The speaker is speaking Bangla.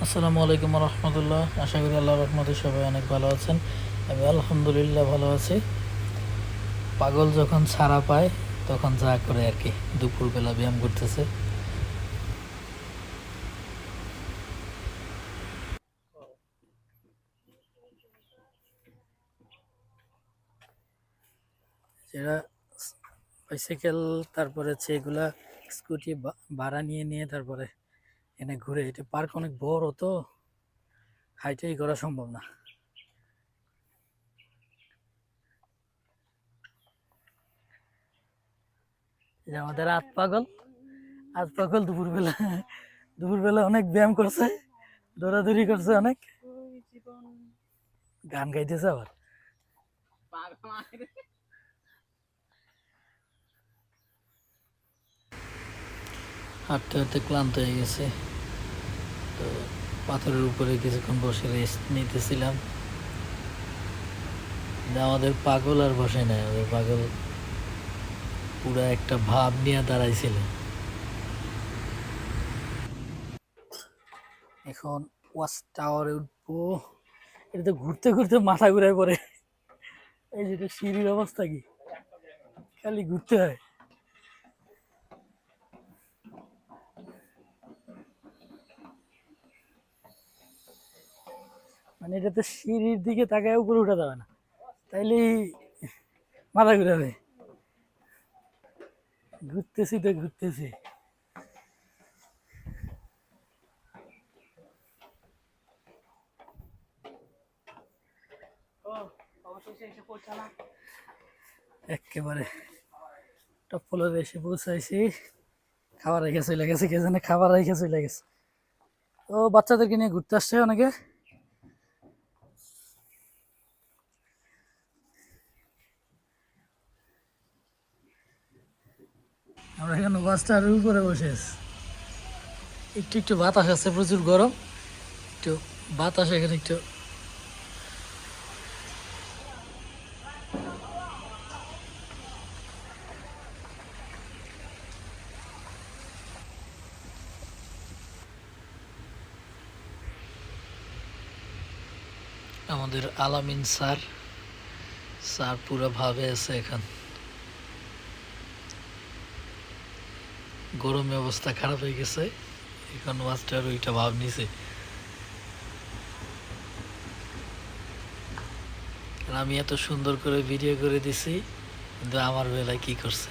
আসসালামু আলাইকুম রহমতুল্লাহ। আশা করি আল্লাহ রহমতে সবাই অনেক ভালো আছেন। আমি আলহামদুলিল্লাহ ভালো আছি। পাগল যখন ছাড়া পায় তখন যা করে আর কি, দুপুরবেলা ব্যায়াম করতেছে। যেটা বাইসাইকেল, তারপরে হচ্ছে এগুলা স্কুটি ভাড়া নিয়ে নিয়ে তারপরে এনে ঘুরে। এটা পার্ক অনেক বড়, তো হাইটাই করা সম্ভব না। যে আমাদের আত পাগল দুপুরবেলা অনেক ব্যায়াম করছে, দৌড়াদৌড়ি করছে অনেক, গান গাইতেছে আবার। হাঁটতে হাঁটতে ক্লান্ত হয়ে গেছে, তো পাথরের উপরে কিছুক্ষণ বসে রেস্ট নিতেছিলাম। আমাদের পাগল আর বসে নাই, আমাদের পাগল পুরা একটা ভাব নিয়ে দাঁড়াইছিল। এখন ওয়াচ টাওয়ারে উঠবো। এটা তো ঘুরতে ঘুরতে মাথা ঘুরায় পড়ে। এই যেটা সিঁড়ির অবস্থা কি, খালি ঘুরতে হয়। মানে এটা তো সিঁড়ির দিকে তাকায় উপরে উঠা যাবে না, তাইলেই মাথা ঘুরাবে। ঘুরতেছি তো ঘুরতেছি। একেবারে টপ ফ্লোরে এসে পৌঁছাইছি। খাবার রেখে চলে গেছে, কে জানে খাবার রেখে চলে গেছে। তো বাচ্চাদেরকে নিয়ে ঘুরতে আসছে অনেকে। আমরা এখানে বাসটার উপরে বসে আছি। একটু একটু বাতাস আছে, প্রচুর গরম। একটু বাতাস এখানে একটু। আমাদের আলামিন স্যার স্যার পুরো ভাবে আছে এখন। গরমে অবস্থা খারাপ হয়ে গেছে, এখন মাস্টার ওইটা ভাব নিছে। আর আমি এত সুন্দর করে ভিডিও করে দিছি, কিন্তু আমার বেলায় কি করছে।